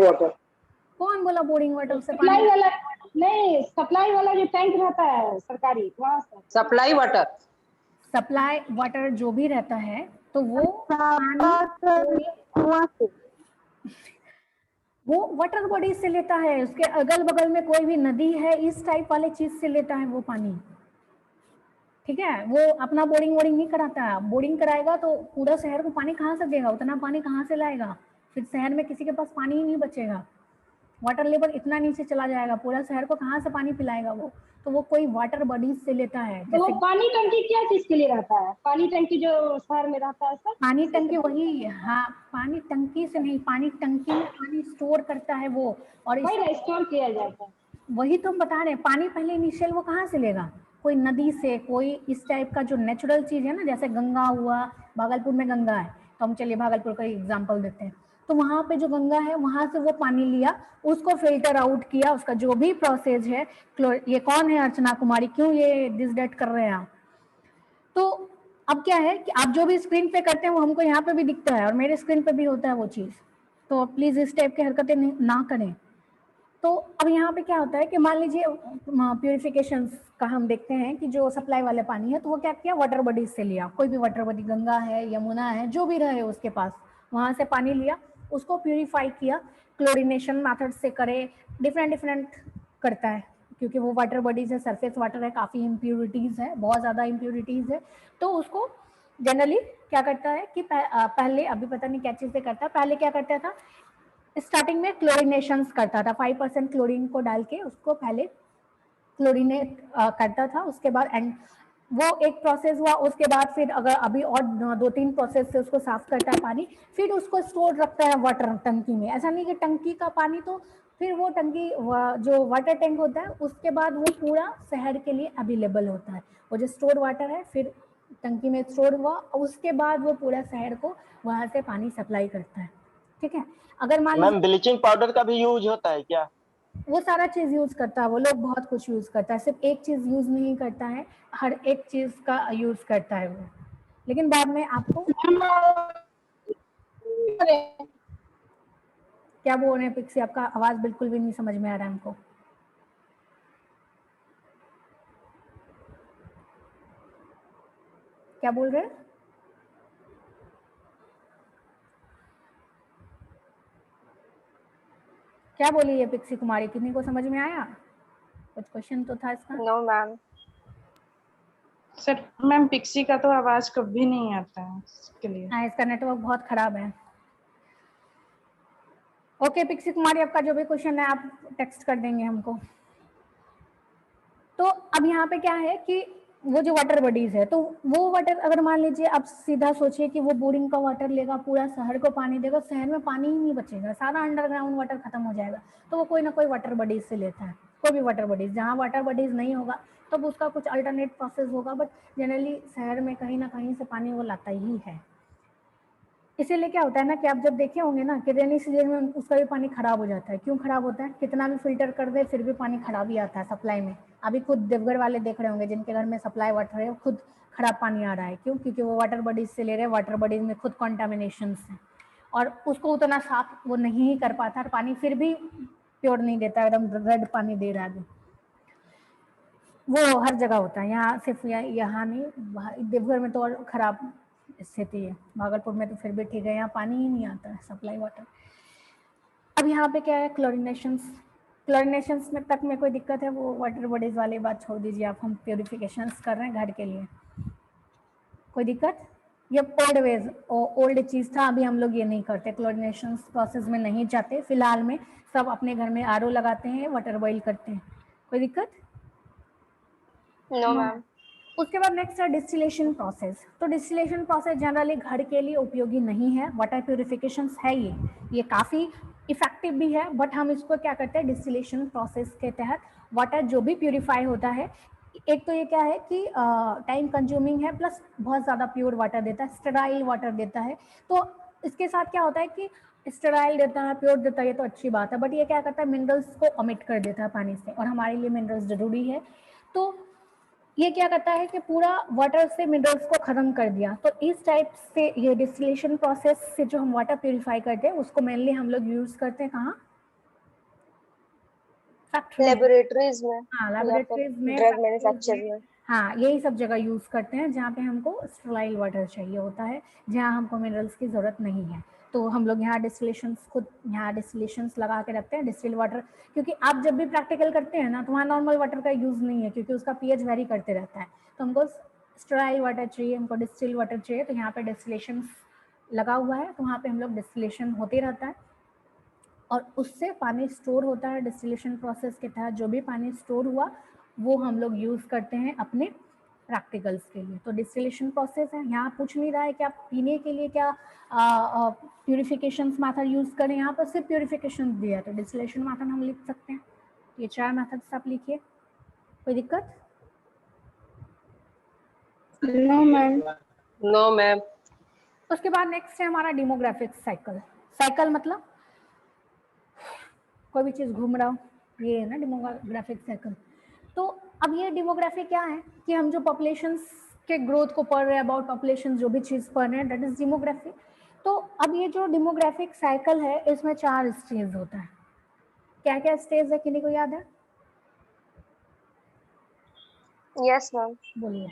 वाटर। कौन बोला बोरिंग वाटर से सप्लाई पानी? वाला नहीं, सप्लाई वाला जो टैंक रहता है सरकारी, वहाँ से सप्लाई वाटर। सप्लाई वाटर जो भी रहता है तो वो वो वाटर बॉडी से लेता है, उसके अगल बगल में कोई भी नदी है इस टाइप वाले चीज से लेता है वो पानी। ठीक है, वो अपना बोरिंग नहीं कराता है। बोरिंग कराएगा तो पूरा शहर को पानी कहाँ से देगा, उतना पानी कहाँ से लाएगा? फिर शहर में किसी के पास पानी ही नहीं बचेगा, वाटर लेवल इतना नीचे चला जाएगा, पूरा शहर को कहाँ से पानी पिलाएगा वो? तो वो कोई वाटर बॉडीज से लेता है। तो वो पानी टंकी क्या चीज के लिए रहता है? पानी टंकी जो शहर में रहता है सर, पानी टंकी वही, हाँ, पानी टंकी से नहीं, पानी टंकी में पानी स्टोर करता है वो, और स्टोर किया जाता है। वही तो हम बता रहे हैं। पानी पहले इनिशियल वो कहाँ से लेगा? कोई नदी से, कोई इस टाइप का जो नेचुरल चीज है ना, जैसे गंगा हुआ, भागलपुर में गंगा है, तो हम चलिए भागलपुर का एग्जाम्पल देते हैं। तो वहां पे जो गंगा है वहां से वो पानी लिया, उसको फिल्टर आउट किया, उसका जो भी प्रोसेस है। ये कौन है अर्चना कुमारी, क्यों ये दिस डेट कर रहे हैं आप? तो अब क्या है कि आप जो भी स्क्रीन पे करते हैं वो हमको यहाँ पे भी दिखता है, और मेरे स्क्रीन पे भी होता है वो चीज। तो प्लीज इस टाइप की हरकतें ना करें। तो अब यहाँ पे क्या होता है कि मान लीजिए प्यूरिफिकेशन का हम देखते हैं कि जो सप्लाई वाले पानी है तो वो क्या किया, वाटर बॉडीज से लिया, कोई भी वाटर बॉडी, गंगा है, यमुना है, जो भी रहे उसके पास, वहाँ से पानी लिया, उसको प्यूरिफाई किया, क्लोरिनेशन मेथड से करे, डिफरेंट करता है, क्योंकि वो वाटर बॉडीज है, सरफेस वाटर है, काफ़ी इम्प्यूरिटीज़ है, बहुत ज़्यादा इम्प्यूरिटीज़ है। तो उसको जनरली क्या करता है कि पहले, अभी पता नहीं क्या चीज़ से करता है, पहले क्या करता था, स्टार्टिंग में क्लोरिनेशंस करता था, 5% क्लोरीन को डाल के उसको पहले क्लोरिनेट करता था, उसके बाद एंड वो एक प्रोसेस हुआ, उसके बाद फिर अगर अभी और 2-3 प्रोसेस से उसको साफ करता है पानी, फिर उसको स्टोर रखता है वाटर टंकी में। ऐसा नहीं कि टंकी का पानी, तो फिर वो टंकी जो वाटर टैंक होता है उसके बाद वो पूरा शहर के लिए अवेलेबल होता है, वो जो स्टोर वाटर है फिर टंकी में स्टोर हुआ, उसके बाद वो पूरा शहर को वहाँ से पानी सप्लाई करता है। ठीक है, अगर मान मैम ब्लीचिंग पाउडर का भी यूज होता है क्या? वो सारा चीज यूज करता है, वो लोग बहुत कुछ यूज करता है, सिर्फ एक चीज यूज नहीं करता है, हर एक चीज का यूज करता है वो। लेकिन बाद में आपको क्या बोल रहे हैं पिक्सी, आपका आवाज बिल्कुल भी नहीं समझ में आ रहा है हमको। क्या बोल रहे हैं? क्या बोली है पिक्सी कुमारी, किन्हीं को समझ में आया? कुछ क्वेश्चन तो था इसका। No ma'am. सर मैम पिक्सी का तो आवाज कभी नहीं आता है इसके लिए। हाँ, इसका नेटवर्क बहुत खराब है। ओके पिक्सी कुमारी, आपका जो भी क्वेश्चन है आप टेक्स्ट कर देंगे हमको। तो अब यहाँ पे क्या है कि वो जो वाटर बॉडीज है, तो वो वाटर, अगर मान लीजिए आप सीधा सोचिए कि वो बोरिंग का वाटर लेगा, पूरा शहर को पानी देगा, शहर में पानी ही नहीं बचेगा, सारा अंडरग्राउंड वाटर खत्म हो जाएगा, तो वो कोई ना कोई वाटर बॉडीज से लेता है, कोई भी वाटर बॉडीज। जहाँ वाटर बॉडीज नहीं होगा तब उसका कुछ अल्टरनेट प्रोसेस होगा, बट जनरली शहर में कहीं ना कहीं से पानी वो लाता ही है। इसीलिए क्या होता है ना कि आप जब देखे होंगे ना कि रेनी सीजन में उसका भी पानी खराब हो जाता है। क्यों खराब होता है? कितना भी फिल्टर कर दे फिर भी पानी खराब ही आता है सप्लाई में। अभी खुद देवगढ़ वाले देख रहे होंगे जिनके घर में सप्लाई वाटर है, खुद खराब पानी आ रहा है। क्यों? क्योंकि वो वाटर बॉडीज से ले रहे हैं, वाटर बॉडीज में खुद कॉन्टामिनेशन है और उसको उतना साफ वो नहीं ही कर पाता, और पानी फिर भी प्योर नहीं देता, एकदम रेड पानी दे रहा है। वो हर जगह होता है, यहाँ सिर्फ यहाँ नहीं, देवघर में तो और खराब स्थिति है, भागलपुर में तो फिर भी ठीक है, यहाँ पानी ही नहीं आता है सप्लाई वाटर। अब यहाँ पे क्या है, क्लोरिनेशंस में तक में कोई दिक्कत है? वो वाटर बॉडीज वाली बात छोड़ दीजिए आप, हम प्योरिफिकेशंस कर रहे हैं घर के लिए, कोई दिक्कत? ये ओल्ड चीज था, अभी हम लोग ये नहीं करते, क्लोरिनेशंस प्रोसेस में नहीं जाते फिलहाल में, सब अपने घर में आरओ लगाते हैं, वाटर बॉईल करते हैं, कोई दिक्कत? No ma'am. उसके बाद नेक्स्ट है डिस्टिलेशन प्रोसेस। तो डिस्टिलेशन प्रोसेस जनरली घर के लिए उपयोगी नहीं है, वाटर प्यूरिफिकेशन है ये काफ़ी इफेक्टिव भी है, बट हम इसको क्या करते हैं, डिस्टिलेशन प्रोसेस के तहत वाटर जो भी प्यूरिफाई होता है, एक तो ये क्या है कि टाइम कंज्यूमिंग है, प्लस बहुत ज़्यादा प्योर वाटर देता है, स्टेराइल वाटर देता है। तो इसके साथ क्या होता है कि स्टेराइल देता है, प्योर देता है, ये तो अच्छी बात है, बट ये क्या करता है, मिनरल्स को ओमिट कर देता है पानी से, और हमारे लिए मिनरल्स जरूरी है। तो ये क्या करता है कि पूरा वाटर से मिनरल्स को खत्म कर दिया। तो इस टाइप से ये डिस्टिलेशन प्रोसेस से जो हम वाटर प्यूरिफाई करते हैं उसको मेनली हम लोग यूज करते हैं कहाँ? लेबोरेटरीज में। हाँ, लेबोरेटरीज में, ड्रग मैन्युफैक्चर में। हाँ, यही सब जगह यूज करते हैं जहाँ पे हमको स्टेराइल वाटर चाहिए होता है, जहाँ हमको मिनरल्स की जरूरत नहीं है। तो हम लोग यहाँ डिस्टिलेशंस लगा के रखते हैं, डिस्टिल वाटर, क्योंकि आप जब भी प्रैक्टिकल करते हैं ना तो वहाँ नॉर्मल वाटर का यूज नहीं है, क्योंकि उसका पीएच वेरी करते रहता है। तो हमको स्टेराइल वाटर चाहिए, हमको डिस्टिल वाटर चाहिए, तो यहाँ पे डिस्टिलेशंस लगा हुआ है, तो वहाँ पे हम लोग डिस्टिलेशन होते रहता है और उससे पानी स्टोर होता है। डिस्टिलेशन प्रोसेस के तहत जो भी पानी स्टोर हुआ वो हम लोग यूज करते हैं अपने प्रैक्टिकल्स के लिए। तो डिस्टिलेशन प्रोसेस है, यहाँ पूछ नहीं रहा है कि आप पीने के लिए क्या प्यूरिफिकेशन मेथड यूज करें, यहाँ पर सिर्फ प्यूरिफिकेशन दिया है, तो डिस्टिलेशन मेथड हम लिख सकते हैं। ये 4 मेथड्स आप लिखिए, कोई दिक्कत? No ma'am. No ma'am. उसके बाद नेक्स्ट है हमारा डेमोग्राफिक साइकिल। साइकिल मतलब कोई भी चीज घूम रहा हो, ये है ना डेमोग्राफिक साइकिल। तो अब ये डेमोग्राफी क्या है कि हम जो पॉपुलेशंस के ग्रोथ को पढ़ रहे हैं, अबाउट पॉपुलेशन जो भी चीज पढ़ रहे हैं, दैट इज डेमोग्राफी। तो अब ये जो डेमोग्राफिक साइकिल है इसमें 4 स्टेज होता है। क्या क्या स्टेज है, किन्हीं को याद है? Yes ma'am. बोलिए।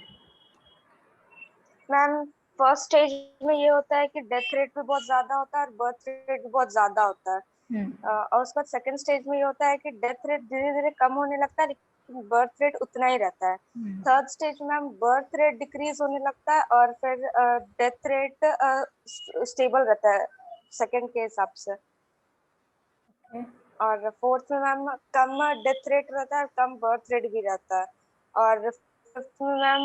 मैम फर्स्ट स्टेज में ये होता है कि डेथ रेट भी बहुत ज्यादा होता है और बर्थ रेट भी बहुत ज्यादा होता है। और उसके बाद सेकंड स्टेज में ये होता है कि डेथ रेट धीरे धीरे कम होने लगता है लेकिन बर्थ रेट उतना ही रहता है। थर्ड स्टेज में मैम बर्थ रेट डिक्रीज होने लगता है और फिर डेथ रेट स्टेबल रहता है सेकंड के हिसाब से। और फोर्थ में मैम कम डेथ रेट रहता है और कम बर्थ रेट भी रहता है। और फिफ्थ में मैम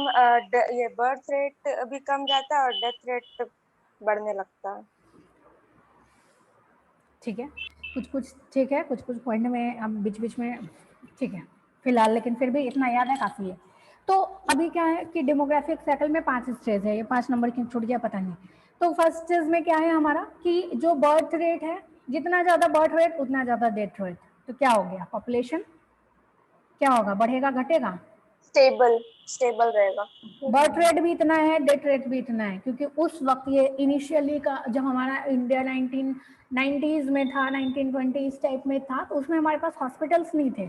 ये बर्थ रेट भी कम रहता है और डेथ रेट बढ़ने लगता है। ठीक है, कुछ कुछ ठीक है, कुछ कुछ पॉइंट में अब बीच बीच में ठीक है फिलहाल, लेकिन फिर भी इतना याद है काफ़ी है। तो अभी क्या है कि डेमोग्राफिक साइकिल में 5 स्टेज है, ये 5 नंबर क्यों छूट गया पता नहीं। तो फर्स्ट स्टेज में क्या है हमारा कि जो बर्थ रेट है, जितना ज़्यादा बर्थ रेट उतना ज़्यादा डेथ रेट। तो क्या हो गया, पॉपुलेशन क्या होगा, बढ़ेगा घटेगा? स्टेबल स्टेबल रहेगा। बर्थ रेट भी इतना है, डेथ रेट भी इतना है, क्योंकि उस वक्त ये इनिशियली का जब हमारा इंडिया 1990s में था, 1920s टाइप में था, तो उसमें हमारे पास हॉस्पिटल्स नहीं थे,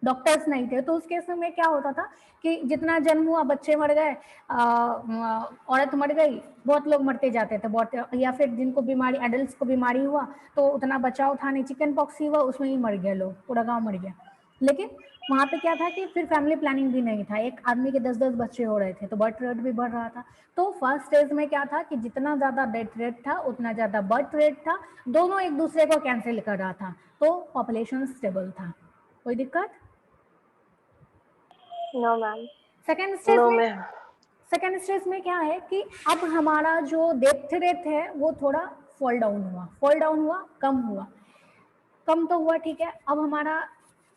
डॉक्टर्स नहीं थे। तो उस केस में क्या होता था कि जितना जन्म हुआ बच्चे मर गए, औरत मर गई, बहुत लोग मरते जाते थे बहुत, या फिर जिनको बीमारी एडल्ट को बीमारी हुआ तो उतना बचाव था नहीं, चिकन पॉक्स ही हुआ उसमें ही मर गए लोग, पूरा गाँव मर गया। लेकिन वहाँ पे क्या था कि फिर फैमिली प्लानिंग भी नहीं था, एक आदमी के 10-10 बच्चे हो रहे थे, तो बर्थ रेट भी बढ़ रहा था। तो फर्स्ट स्टेज में क्या था कि जितना ज़्यादा डेथ रेट था उतना ज़्यादा बर्थ रेट था, दोनों एक दूसरे को कैंसिल कर रहा था, तो पॉपुलेशन स्टेबल था। कोई दिक्कत? No ma'am. सेकेंड स्टेज में क्या है कि अब हमारा जो डेथ रेट है वो थोड़ा फॉल डाउन हुआ, कम तो हुआ, ठीक है। अब हमारा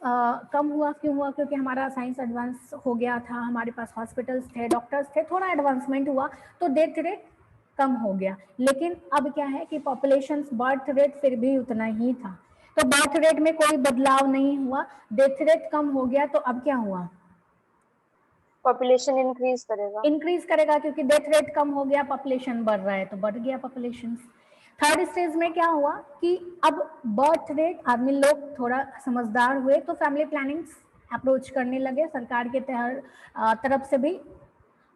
कम हुआ, क्यों हुआ? क्योंकि हमारा साइंस एडवांस हो गया था, हमारे पास हॉस्पिटल्स थे, डॉक्टर्स थे, थोड़ा एडवांसमेंट हुआ तो डेथ रेट कम हो गया। लेकिन अब क्या है कि पॉपुलेशन बर्थ रेट फिर भी उतना ही था, तो बर्थ रेट में कोई बदलाव नहीं हुआ, डेथ रेट कम हो गया। तो अब क्या हुआ, पॉपुलेशन इंक्रीज करेगा क्योंकि डेथ रेट कम हो गया, पॉपुलेशन बढ़ रहा है तो बढ़ गया पॉपुलेशन। थर्ड स्टेज में क्या हुआ कि अब बर्थ रेट, आदमी लोग थोड़ा समझदार हुए तो फैमिली प्लानिंग अप्रोच करने लगे, सरकार के तरफ से भी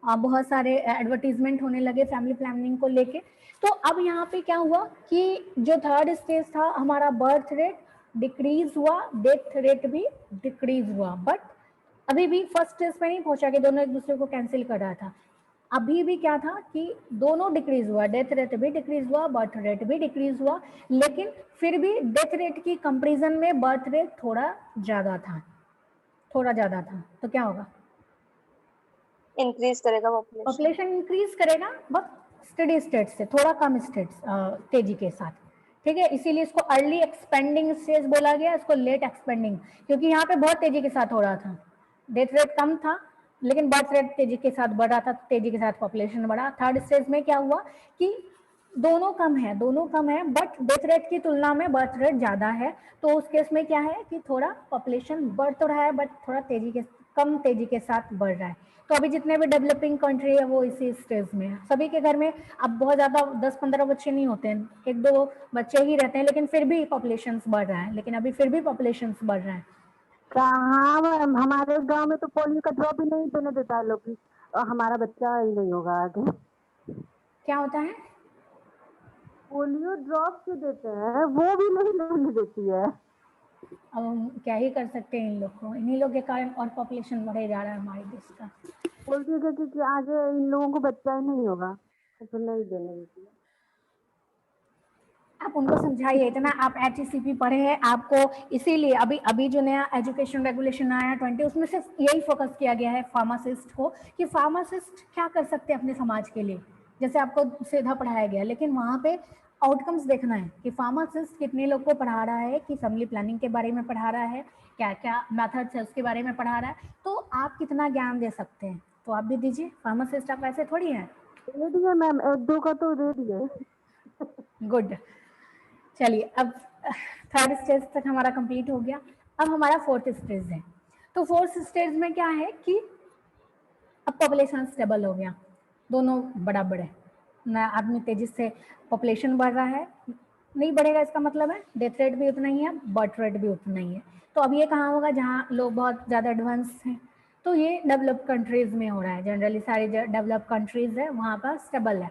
बहुत सारे एडवर्टीजमेंट होने लगे फैमिली प्लानिंग को लेके। तो अब यहाँ पे क्या हुआ कि जो थर्ड स्टेज था हमारा, बर्थ रेट डिक्रीज हुआ, डेथ रेट भी डिक्रीज हुआ, बट अभी भी फर्स्ट स्टेज पे नहीं पहुंचा कि दोनों एक दूसरे को कैंसिल कर रहा था। अभी भी क्या था कि दोनों डिक्रीज हुआ, डेथ रेट भी डिक्रीज हुआ, बर्थ रेट भी डिक्रीज हुआ, लेकिन फिर भी डेथ रेट की कंपैरिजन में बर्थ रेट थोड़ा ज्यादा था। तो क्या होगा, इंक्रीज करेगा पॉपुलेशन इंक्रीज करेगा, बट स्टेडी स्टेट से थोड़ा कम तेजी के साथ, ठीक है। इसीलिए इसको अर्ली एक्सपेंडिंग स्टेज बोला गया, इसको लेट एक्सपेंडिंग, क्योंकि यहाँ पे बहुत तेजी के साथ हो रहा था, डेथ रेट कम था लेकिन बर्थ रेट तेजी के साथ बढ़ रहा था, तेजी के साथ पॉपुलेशन बढ़ा। थर्ड स्टेज में क्या हुआ कि दोनों कम है बट डेथ रेट की तुलना में बर्थ रेट ज्यादा है, तो उस केस में क्या है कि थोड़ा पॉपुलेशन बढ़ तो रहा है बट थोड़ा कम तेजी के साथ बढ़ रहा है। तो अभी जितने भी डेवलपिंग कंट्री है वो इसी स्टेज में है, सभी के घर में अब बहुत ज्यादा 10-15 बच्चे नहीं होते हैं, 1-2 बच्चे ही रहते हैं, लेकिन फिर भी पॉपुलेशन बढ़ रहा है, हाँ मैम, हमारे गांव में तो पोलियो का ड्रॉप ही नहीं देने देता है लोग की, और हमारा बच्चा ही नहीं होगा आगे। क्या होता है, पोलियो ड्रॉप जो देते हैं वो भी नहीं लेने देती है। अब हम क्या ही कर सकते हैं, इन लोग को, इन्हीं लोग के कारण और पॉपुलेशन बढ़े जा रहा है हमारे देश का। बोलती है कि आगे इन लोगों को बच्चा ही नहीं होगा, तो नहीं देने देती है। आप उनको समझाइए, इतना आप HECP पढ़े हैं, आपको इसीलिए अभी जो नया एजुकेशन रेगुलेशन आया 20, उसमें सिर्फ यही फोकस किया गया है फार्मासिस्ट को, कि फार्मासिस्ट क्या कर सकते हैं अपने समाज के लिए, जैसे आपको सीधा पढ़ाया गया, लेकिन वहाँ पे आउटकम्स देखना है कि फार्मासिस्ट कितने लोग को पढ़ा रहा है, कि फैमिली प्लानिंग के बारे में पढ़ा रहा है, क्या क्या मेथड्स है उसके बारे में पढ़ा रहा है, तो आप कितना ज्ञान दे सकते हैं, तो आप भी दीजिए। फार्मासिस्ट आप ऐसे थोड़ी हैं। दे दिए मैम, 1-2 का तो दे दिए। गुड, चलिए अब थर्ड स्टेज तक हमारा कंप्लीट हो गया। अब हमारा फोर्थ स्टेज है, तो फोर्थ स्टेज में क्या है कि अब पॉपुलेशन स्टेबल हो गया, दोनों बराबर है, नया आदमी तेजी से पॉपुलेशन बढ़ रहा है, नहीं बढ़ेगा, इसका मतलब है डेथ रेट भी उतना ही है, बर्थ रेट भी उतना ही है। तो अब ये कहाँ होगा, जहाँ लोग बहुत ज़्यादा एडवांस हैं। तो ये डेवलप कंट्रीज में हो रहा है, जनरली सारी डेवलप कंट्रीज है वहाँ का स्टेबल है।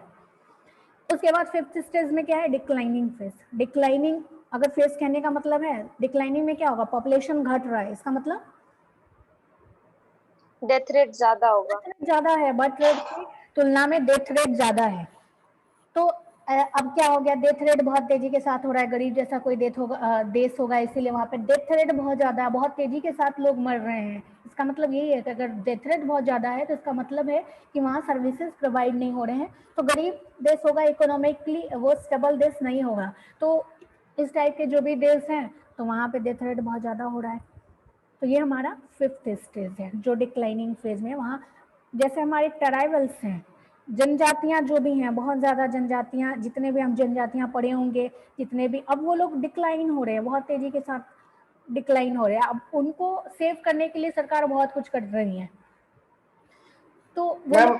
उसके बाद फिफ्थ स्टेज में क्या है, डिक्लाइनिंग फेज। डिक्लाइनिंग अगर फेज कहने का मतलब है, डिक्लाइनिंग में क्या होगा, पॉपुलेशन घट रहा है, इसका मतलब डेथ रेट ज्यादा होगा, ज्यादा है, बर्थ रेट की तुलना में डेथ रेट ज्यादा है। तो अब क्या हो गया, डेथ रेट बहुत तेजी के साथ हो रहा है, गरीब जैसा कोई देश होगा, इसीलिए वहां पे डेथ रेट बहुत ज्यादा है, बहुत तेजी के साथ लोग मर रहे हैं। इसका मतलब यही है कि अगर डेथ रेट बहुत ज्यादा है तो इसका मतलब है कि वहाँ सर्विसेज प्रोवाइड नहीं हो रहे हैं। तो गरीब देश होगा, इकोनॉमिकली वो स्टेबल देश नहीं होगा। तो इस टाइप के जो भी देश हैं तो वहाँ पे डेथ रेट बहुत ज्यादा हो रहा है। तो ये हमारा फिफ्थ स्टेज है जो डिक्लाइनिंग फेज में। वहाँ जैसे हमारे ट्राइबल्स हैं, जनजातियां जो भी हैं, बहुत ज़्यादा जनजातियां, जितने भी हम जनजातियां पढ़े होंगे, जितने भी, अब वो लोग डिक्लाइन हो रहे हैं, बहुत तेजी के साथ डिक्लाइन हो रहे हैं। अब उनको सेव करने के लिए सरकार बहुत कुछ कर रही है। तो मैम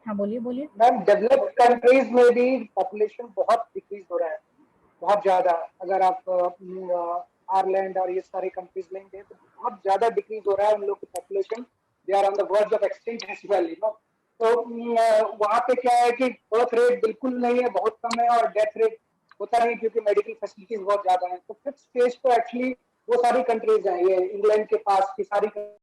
हाँ बोलिए बोलिए। मैम, डेवलप्ड कंट्रीज में भी पॉपुलेशन बहुत डिक्रीज हो रहा है, बहुत ज्यादा। अगर आप आयरलैंड और ये सारे कंट्रीज लेंगे तो बहुत ज्यादा डिक्रीज हो रहा है उन लोग की population. They are on the verge of extinction as well, you know. तो वहाँ पे क्या है कि बर्थ रेट बिल्कुल नहीं है, बहुत कम है, और डेथ रेट होता नहीं क्योंकि मेडिकल फैसिलिटीज बहुत ज्यादा है। तो फिफ्थ स्टेज तो एक्चुअली वो सारी कंट्रीज हैं, ये इंग्लैंड के पास की सारी